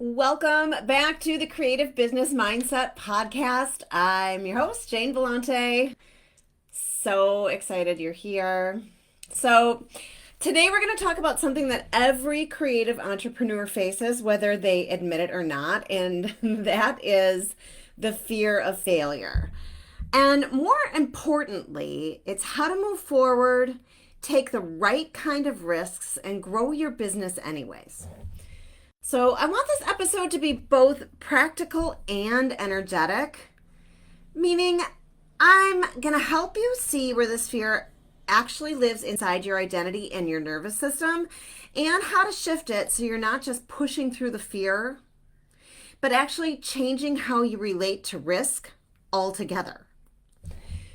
Welcome back to the Creative Business Mindset Podcast. I'm your host, Jane Bellante. So excited you're here. So, today we're going to talk about something that every creative entrepreneur faces, whether they admit it or not, and that is the fear of failure. And more importantly, it's how to move forward, take the right kind of risks, and grow your business anyways. So I want this episode to be both practical and energetic, meaning I'm going to help you see where this fear actually lives inside your identity and your nervous system and how to shift it so you're not just pushing through the fear, but actually changing how you relate to risk altogether.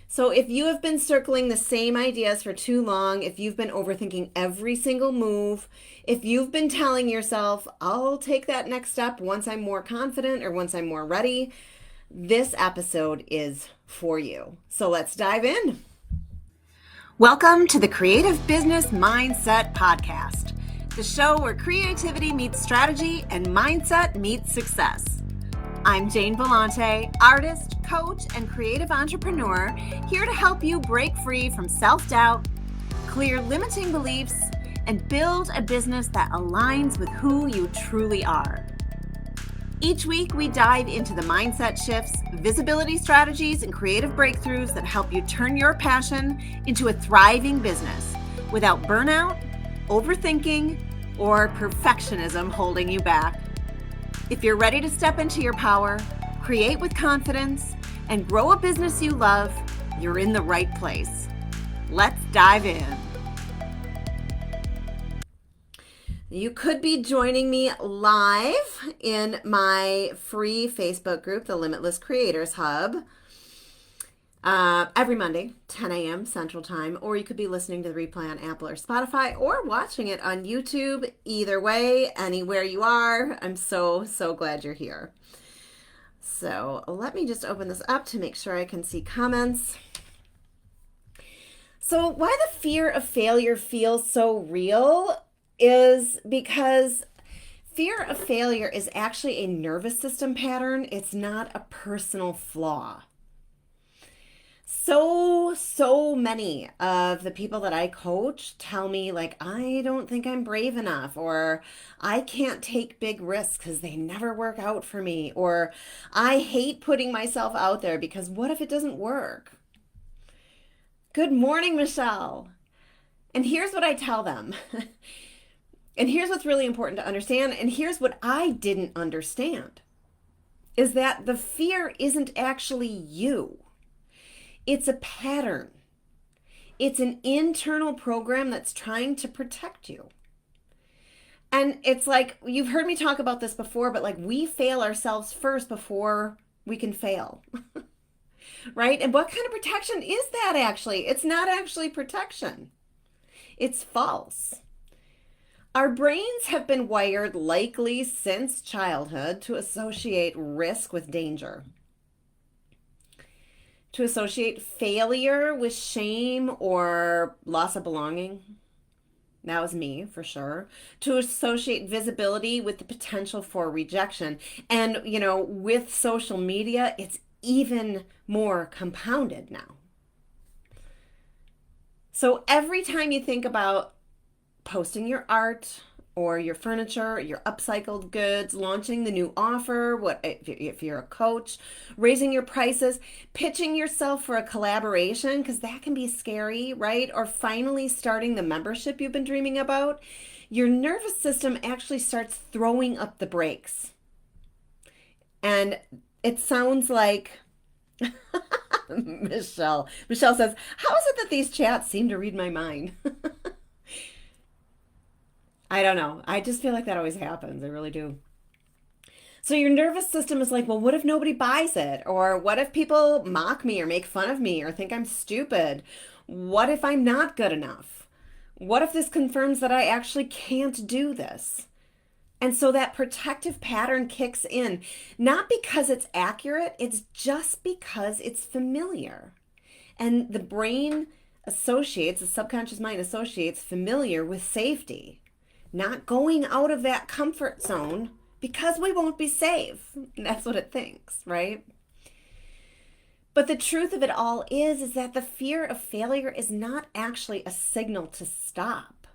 So if you have been circling the same ideas for too long, if you've been overthinking every single move, if you've been telling yourself, I'll take that next step once I'm more confident or once I'm more ready, this episode is for you. So let's dive in. Welcome to the Creative Business Mindset Podcast, the show where creativity meets strategy and mindset meets success. I'm Jane Bellante, artist, coach, and creative entrepreneur, here to help you break free from self-doubt, clear limiting beliefs, and build a business that aligns with who you truly are. Each week, we dive into the mindset shifts, visibility strategies, and creative breakthroughs that help you turn your passion into a thriving business without burnout, overthinking, or perfectionism holding you back. If you're ready to step into your power, create with confidence, and grow a business you love, you're in the right place. Let's dive in. You could be joining me live in my free Facebook group, the Limitless Creators Hub, every Monday, 10 a.m. Central Time, or you could be listening to the replay on Apple or Spotify or watching it on YouTube. Either way, anywhere you are, I'm so glad you're here. So let me just open this up to make sure I can see comments. So why the fear of failure feels so real is because fear of failure is actually a nervous system pattern. It's not a personal flaw. So many of the people that I coach tell me, like, I don't think I'm brave enough, or I can't take big risks because they never work out for me, or I hate putting myself out there because what if it doesn't work? Good morning, Michelle. And here's what I tell them. And here's what's really important to understand. And here's what I didn't understand is that the fear isn't actually you. It's a pattern. It's an internal program that's trying to protect you. And it's like, you've heard me talk about this before, but like we fail ourselves first before we can fail. Right? And what kind of protection is that actually? It's not actually protection. It's false. Our brains have been wired likely since childhood to associate risk with danger, to associate failure with shame or loss of belonging. That was me for sure. To associate visibility with the potential for rejection. And, with social media, it's even more compounded now. So every time you think about posting your art or your furniture, your upcycled goods, launching the new offer, if you're a coach, raising your prices, pitching yourself for a collaboration, because that can be scary, right? Or finally starting the membership you've been dreaming about, your nervous system actually starts throwing up the brakes. And it sounds like Michelle says, how is it that these chats seem to read my mind? I don't know. I just feel like that always happens. I really do. So your nervous system is like, well, what if nobody buys it? Or what if people mock me or make fun of me or think I'm stupid? What if I'm not good enough? What if this confirms that I actually can't do this? And so that protective pattern kicks in, not because it's accurate, it's just because it's familiar. And the brain associates, the subconscious mind associates familiar with safety. Not going out of that comfort zone because we won't be safe. That's what it thinks, right? But the truth of it all is that the fear of failure is not actually a signal to stop.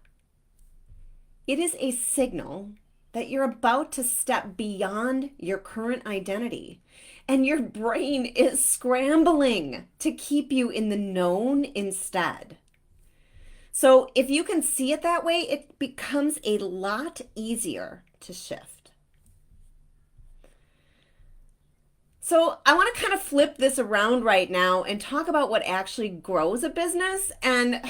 It is a signal that you're about to step beyond your current identity, and your brain is scrambling to keep you in the known instead. So if you can see it that way, it becomes a lot easier to shift. So I want to kind of flip this around right now and talk about what actually grows a business. And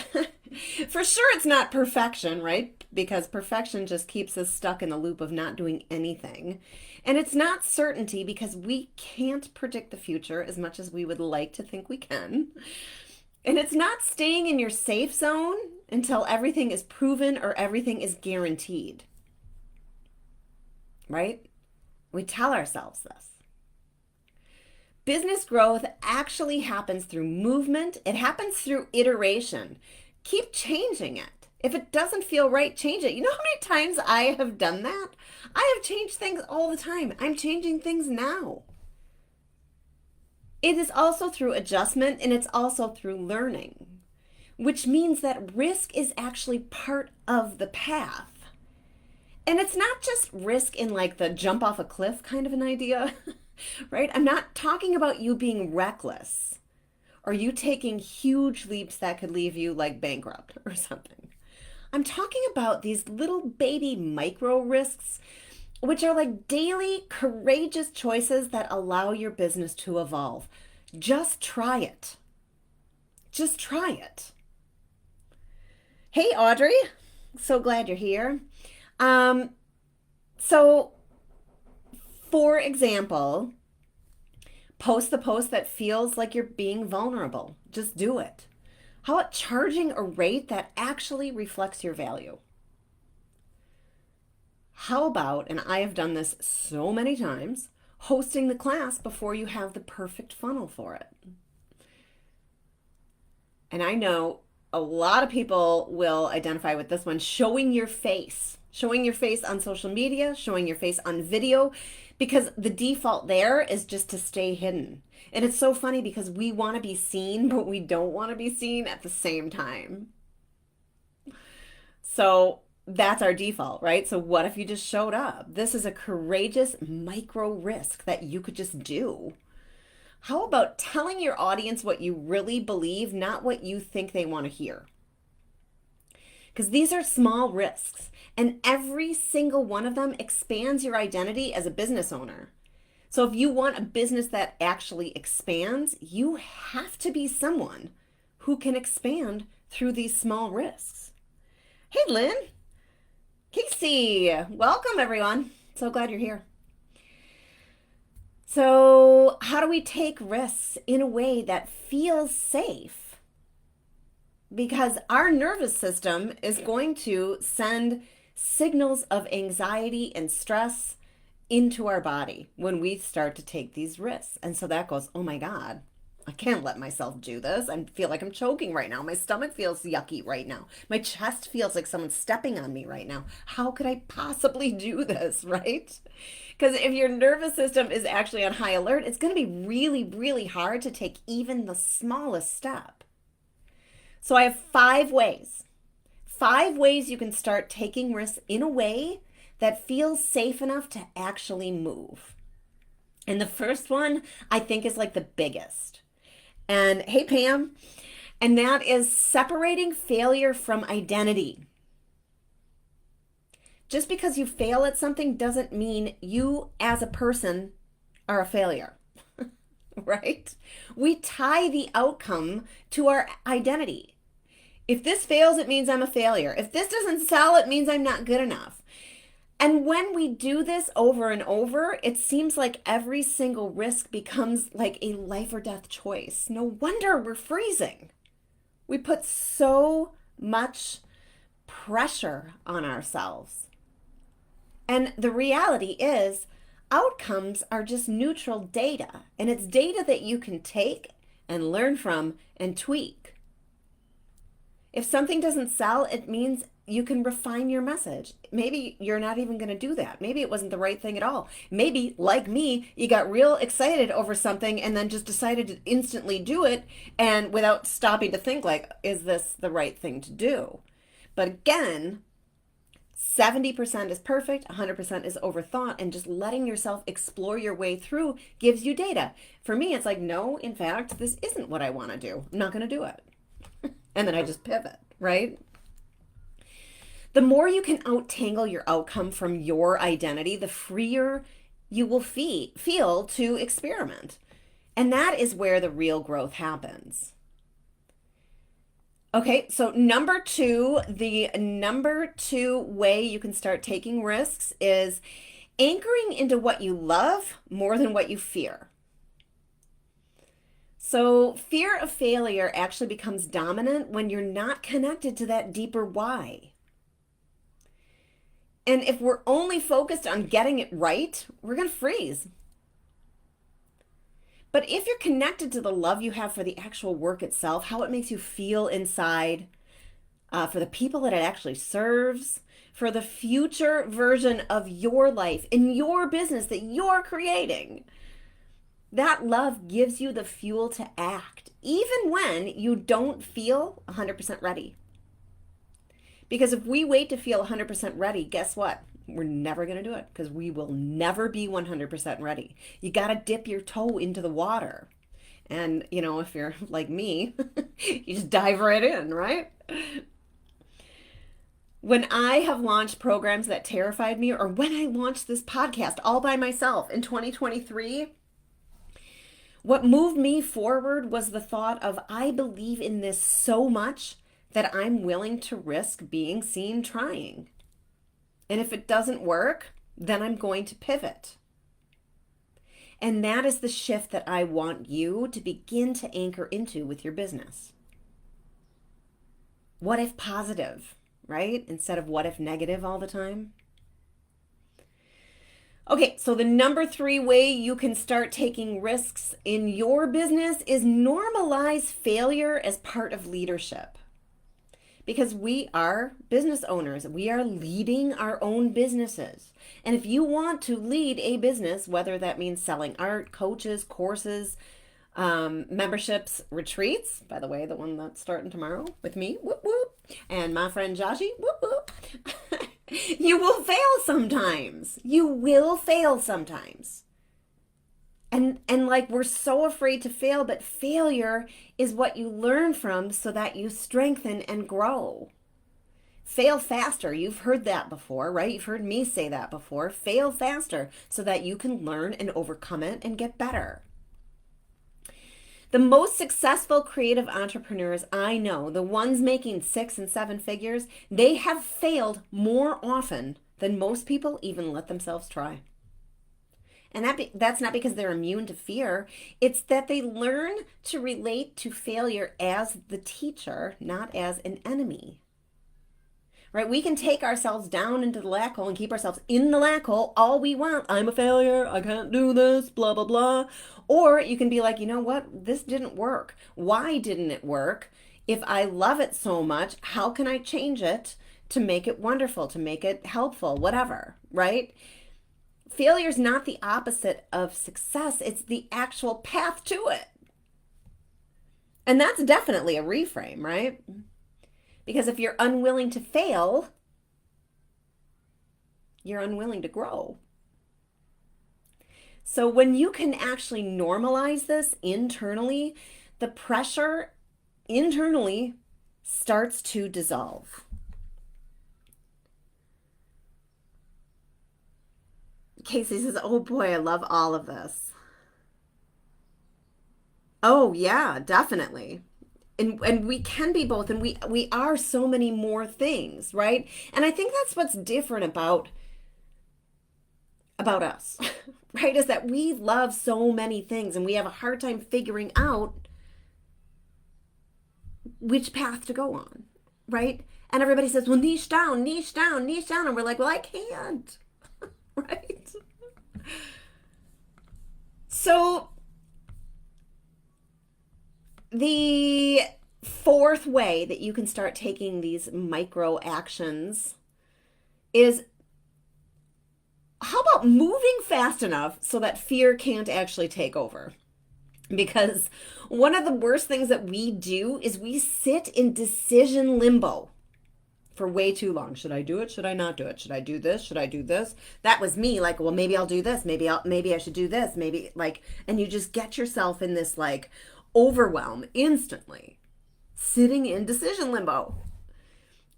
for sure, it's not perfection, right? Because perfection just keeps us stuck in the loop of not doing anything. And it's not certainty, because we can't predict the future as much as we would like to think we can. And it's not staying in your safe zone until everything is proven or everything is guaranteed, right? We tell ourselves this. Business growth actually happens through movement. It happens through iteration. Keep changing it. If it doesn't feel right, change it. You know how many times I have done that? I have changed things all the time. I'm changing things now. It is also through adjustment, and it's also through learning, which means that risk is actually part of the path. And it's not just risk in like the jump off a cliff kind of an idea, right? I'm not talking about you being reckless or you taking huge leaps that could leave you like bankrupt or something. I'm talking about these little baby micro risks, which are like daily courageous choices that allow your business to evolve. Just try it. Just try it. Hey, Audrey. So glad you're here. So, for example, post the post that feels like you're being vulnerable. Just do it. How about charging a rate that actually reflects your value? How about, and I have done this so many times, hosting the class before you have the perfect funnel for it? And I know a lot of people will identify with this one, showing your face on social media, showing your face on video, because the default there is just to stay hidden. And it's so funny because we want to be seen, but we don't want to be seen at the same time. So that's our default, right? So what if you just showed up? This is a courageous micro risk that you could just do. How about telling your audience what you really believe, not what you think they want to hear? Because these are small risks, and every single one of them expands your identity as a business owner. So if you want a business that actually expands, you have to be someone who can expand through these small risks. Hey, Lynn. Casey, welcome everyone. So glad you're here. So how do we take risks in a way that feels safe? Because our nervous system is going to send signals of anxiety and stress into our body when we start to take these risks. And so that goes, oh my God, I can't let myself do this. I feel like I'm choking right now. My stomach feels yucky right now. My chest feels like someone's stepping on me right now. How could I possibly do this, right? Because if your nervous system is actually on high alert, it's going to be really, really hard to take even the smallest step. So I have 5 ways. 5 ways you can start taking risks in a way that feels safe enough to actually move. And the first one, I think, is like the biggest. And hey, Pam, and that is separating failure from identity. Just because you fail at something doesn't mean you as a person are a failure, right? We tie the outcome to our identity. If this fails, it means I'm a failure. If this doesn't sell, it means I'm not good enough. And when we do this over and over, it seems like every single risk becomes like a life or death choice. No wonder we're freezing. We put so much pressure on ourselves. And the reality is, outcomes are just neutral data. And it's data that you can take and learn from and tweak. If something doesn't sell, it means you can refine your message. Maybe you're not even going to do that. Maybe it wasn't the right thing at all. Maybe, like me, you got real excited over something and then just decided to instantly do it, and without stopping to think, like, is this the right thing to do? But again, 70% is perfect, 100% is overthought, and just letting yourself explore your way through gives you data. For me, it's like, no, in fact, this isn't what I want to do. I'm not going to do it. And then I just pivot, right? The more you can outtangle your outcome from your identity, the freer you will feel to experiment. And that is where the real growth happens. Okay, so the number two way you can start taking risks is anchoring into what you love more than what you fear. So fear of failure actually becomes dominant when you're not connected to that deeper why. And if we're only focused on getting it right, we're going to freeze. But if you're connected to the love you have for the actual work itself, how it makes you feel inside, for the people that it actually serves, for the future version of your life in your business that you're creating, that love gives you the fuel to act, even when you don't feel 100% ready. Because if we wait to feel 100% ready, guess what? We're never going to do it, because we will never be 100% ready. You got to dip your toe into the water. And, if you're like me, you just dive right in, right? When I have launched programs that terrified me, or when I launched this podcast all by myself in 2023, what moved me forward was the thought of, I believe in this so much that I'm willing to risk being seen trying. And if it doesn't work, then I'm going to pivot. And that is the shift that I want you to begin to anchor into with your business. What if positive, right? Instead of what if negative all the time. Okay, so the number 3 way you can start taking risks in your business is normalize failure as part of leadership. Because we are business owners. We are leading our own businesses. And if you want to lead a business, whether that means selling art, coaches, courses, memberships, retreats, by the way, the one that's starting tomorrow with me, whoop, whoop, and my friend Joshi, whoop, whoop, you will fail sometimes. You will fail sometimes. And like, we're so afraid to fail, but failure is what you learn from so that you strengthen and grow. Fail faster. You've heard that before, right? You've heard me say that before. Fail faster so that you can learn and overcome it and get better. The most successful creative entrepreneurs I know, the ones making 6 and 7 figures, they have failed more often than most people even let themselves try. And that's not because they're immune to fear. It's that they learn to relate to failure as the teacher, not as an enemy. Right? We can take ourselves down into the black hole and keep ourselves in the black hole all we want. I'm a failure. I can't do this, blah, blah, blah. Or you can be like, you know what? This didn't work. Why didn't it work? If I love it so much, how can I change it to make it wonderful, to make it helpful, whatever, right? Failure is not the opposite of success. It's the actual path to it. And that's definitely a reframe, right? Because if you're unwilling to fail, you're unwilling to grow. So when you can actually normalize this internally, the pressure internally starts to dissolve. Casey says, oh boy, I love all of this. Oh yeah, definitely. And we can be both, and we are so many more things, right? And I think that's what's different about us, right? Is that we love so many things and we have a hard time figuring out which path to go on, right? And everybody says, well, niche down, niche down, niche down. And we're like, well, I can't, right? So the fourth way that you can start taking these micro actions is, how about moving fast enough so that fear can't actually take over? Because one of the worst things that we do is we sit in decision limbo for way too long. Should I do it? Should I not do it? Should I do this? Should I do this? That was me. Like, well, maybe I'll do this. Maybe I should do this. Maybe, like, and you just get yourself in this like overwhelm instantly, sitting in decision limbo.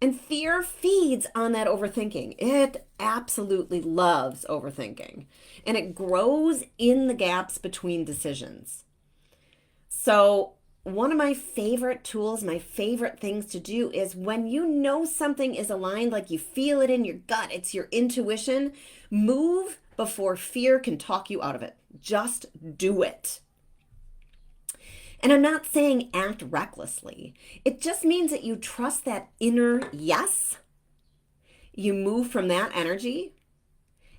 And fear feeds on that overthinking. It absolutely loves overthinking. And it grows in the gaps between decisions. So one of my favorite tools, my favorite things to do is when you know something is aligned, like you feel it in your gut, it's your intuition, move before fear can talk you out of it. Just do it. And I'm not saying act recklessly. It just means that you trust that inner yes. You move from that energy,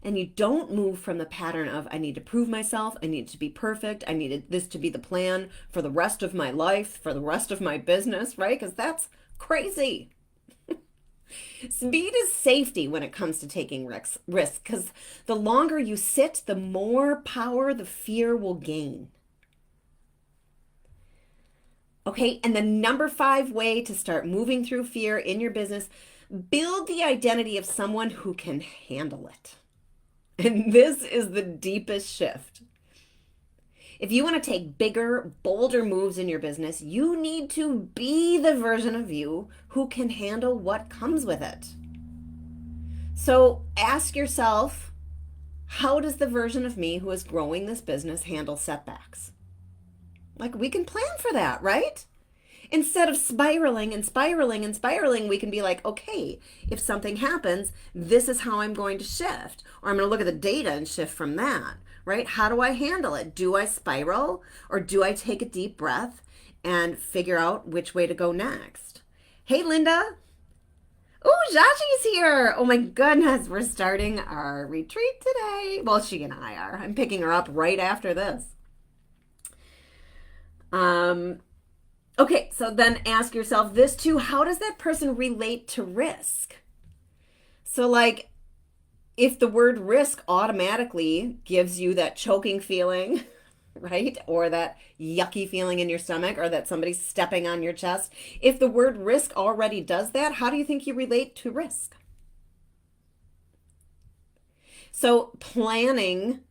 and you don't move from the pattern of, I need to prove myself, I need to be perfect, I needed this to be the plan for the rest of my life, for the rest of my business, right? Because that's crazy. Speed is safety when it comes to taking risks, because the longer you sit, the more power the fear will gain. Okay, and the number 5 way to start moving through fear in your business, build the identity of someone who can handle it. And this is the deepest shift. If you want to take bigger, bolder moves in your business, you need to be the version of you who can handle what comes with it. So ask yourself, how does the version of me who is growing this business handle setbacks? Like, we can plan for that, right? Instead of spiraling and spiraling and spiraling, we can be like, okay, if something happens, this is how I'm going to shift. Or I'm going to look at the data and shift from that, right? How do I handle it? Do I spiral, or do I take a deep breath and figure out which way to go next? Hey, Linda. Oh, Jaji's here. Oh my goodness, we're starting our retreat today. Well, she and I are. I'm picking her up right after this. Okay, so then ask yourself this too, how does that person relate to risk? So like, if the word risk automatically gives you that choking feeling, right? Or that yucky feeling in your stomach, or that somebody's stepping on your chest, if the word risk already does that, how do you think you relate to risk? So planning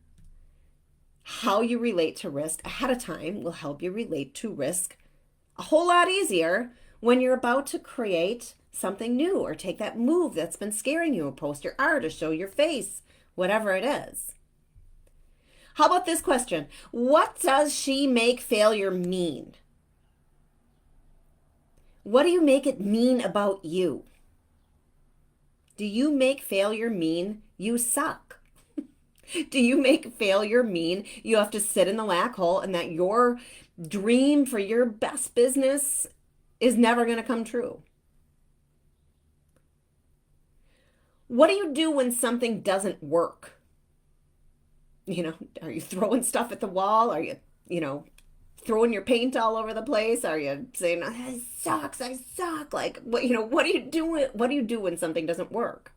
how you relate to risk ahead of time will help you relate to risk a whole lot easier when you're about to create something new or take that move that's been scaring you, or post your art or show your face, whatever it is. How about this question? What does she make failure mean? What do you make it mean about you? Do you make failure mean you suck? Do you make failure mean you have to sit in the black hole and that your dream for your best business is never going to come true? What do you do when something doesn't work? Are you throwing stuff at the wall? Are you, throwing your paint all over the place? Are you saying, it sucks, I suck? Like, what do you do? What do you do when something doesn't work?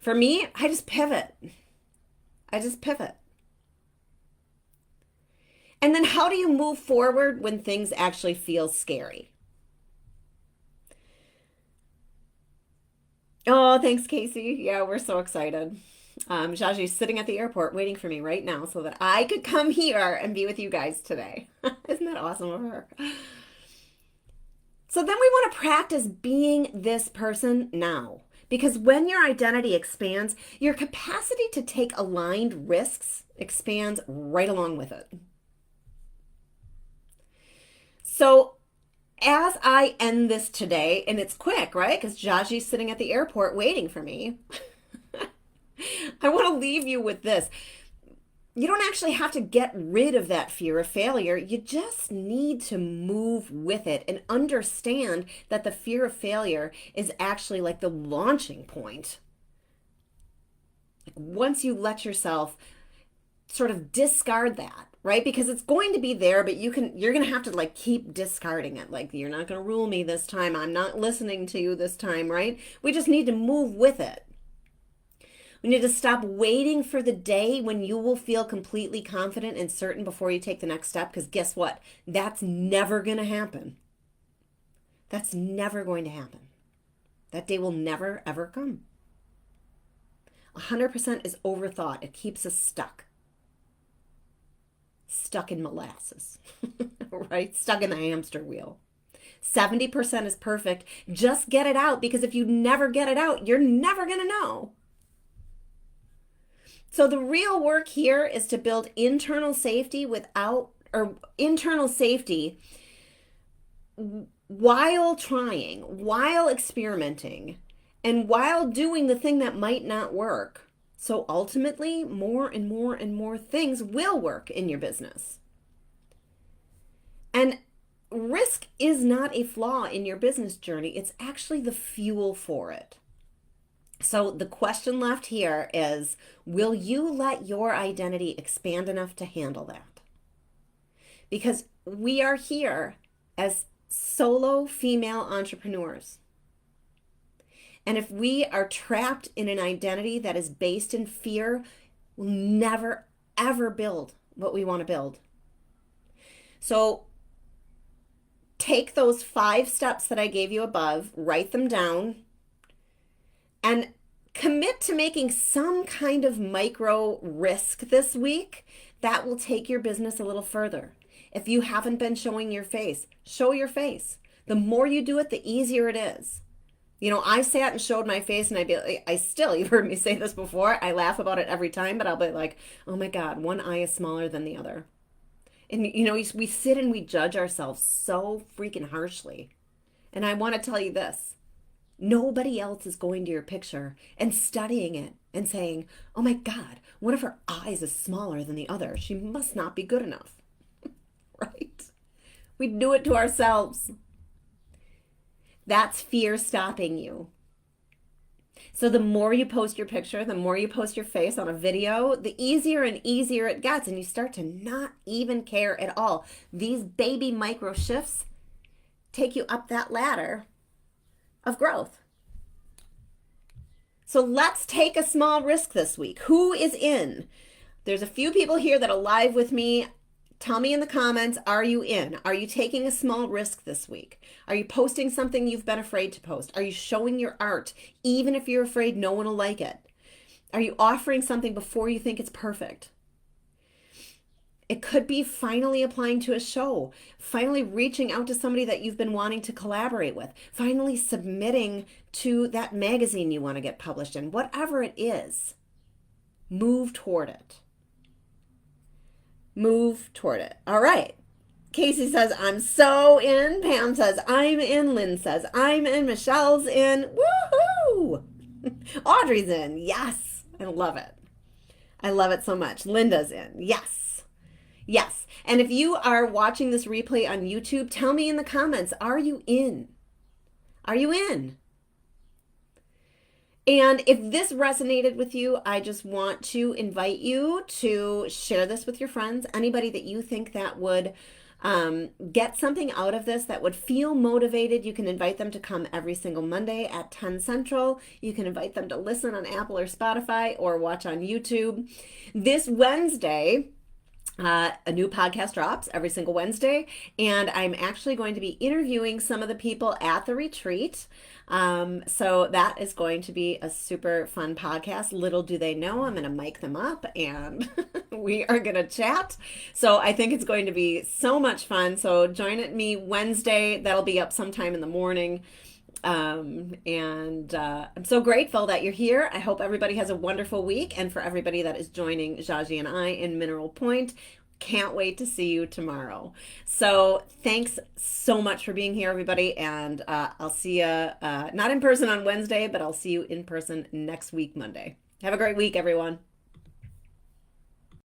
For me, I just pivot. And then how do you move forward when things actually feel scary? Oh, thanks, Casey. Yeah, we're so excited. Jaji's sitting at the airport waiting for me right now so that I could come here and be with you guys today. Isn't that awesome of her? So then we want to practice being this person now. Because when your identity expands, your capacity to take aligned risks expands right along with it. So as I end this today, and it's quick, right? Because Jaji's sitting at the airport waiting for me. I want to leave you with this. You don't actually have to get rid of that fear of failure. You just need to move with it and understand that the fear of failure is actually like the launching point. Like, once you let yourself sort of discard that, right? Because it's going to be there, but you're going to have to like keep discarding it. Like, you're not going to rule me this time. I'm not listening to you this time, right? We just need to move with it. We need to stop waiting for the day when you will feel completely confident and certain before you take the next step, because guess what? That's never going to happen. That's never going to happen. That day will never, ever come. 100% is overthought. It keeps us stuck. Stuck in molasses, right? Stuck in the hamster wheel. 70% is perfect. Just get it out, because if you never get it out, you're never going to know. So the real work here is to build internal safety while trying, while experimenting, and while doing the thing that might not work. So ultimately, more and more and more things will work in your business. And risk is not a flaw in your business journey. It's actually the fuel for it. So the question left here is, will you let your identity expand enough to handle that? Because we are here as solo female entrepreneurs. And if we are trapped in an identity that is based in fear, we'll never, ever build what we want to build. So take those 5 steps that I gave you above, write them down, and commit to making some kind of micro risk this week that will take your business a little further. If you haven't been showing your face, show your face. The more you do it, the easier it is. You know, I sat and showed my face, and you've heard me say this before, I laugh about it every time, but I'll be like, oh my God, one eye is smaller than the other. And you know, we sit and we judge ourselves so freaking harshly. And I want to tell you this. Nobody else is going to your picture and studying it and saying, oh my God, one of her eyes is smaller than the other. She must not be good enough. Right? We do it to ourselves. That's fear stopping you. So the more you post your picture, the more you post your face on a video, the easier and easier it gets, and you start to not even care at all. These baby micro shifts take you up that ladder of growth. So let's take a small risk this week. Who is in? There's a few people here that are live with me. Tell me in the comments, are you in? Are you taking a small risk this week? Are you posting something you've been afraid to post? Are you showing your art, even if you're afraid no one will like it? Are you offering something before you think it's perfect? It could be finally applying to a show, finally reaching out to somebody that you've been wanting to collaborate with, finally submitting to that magazine you want to get published in. Whatever it is, move toward it. Move toward it. All right. Casey says, I'm so in. Pam says, I'm in. Lynn says, I'm in. Michelle's in. Woohoo! Audrey's in. Yes. I love it. I love it so much. Linda's in. Yes. Yes. And if you are watching this replay on YouTube, tell me in the comments, are you in? Are you in? And if this resonated with you, I just want to invite you to share this with your friends, anybody that you think that would get something out of this, that would feel motivated. You can invite them to come every single Monday at 10 Central. You can invite them to listen on Apple or Spotify or watch on YouTube. This Wednesday, a new podcast drops every single Wednesday, and I'm actually going to be interviewing some of the people at the retreat. So that is going to be a super fun podcast. Little do they know, I'm going to mic them up and we are going to chat. So I think it's going to be so much fun. So join me Wednesday. That'll be up sometime in the morning. I'm so grateful that you're here. I hope everybody has a wonderful week. And for everybody that is joining Jaji and I in Mineral Point, can't wait to see you tomorrow. So thanks so much for being here, everybody. And I'll see you not in person on Wednesday, but I'll see you in person next week, Monday. Have a great week, everyone.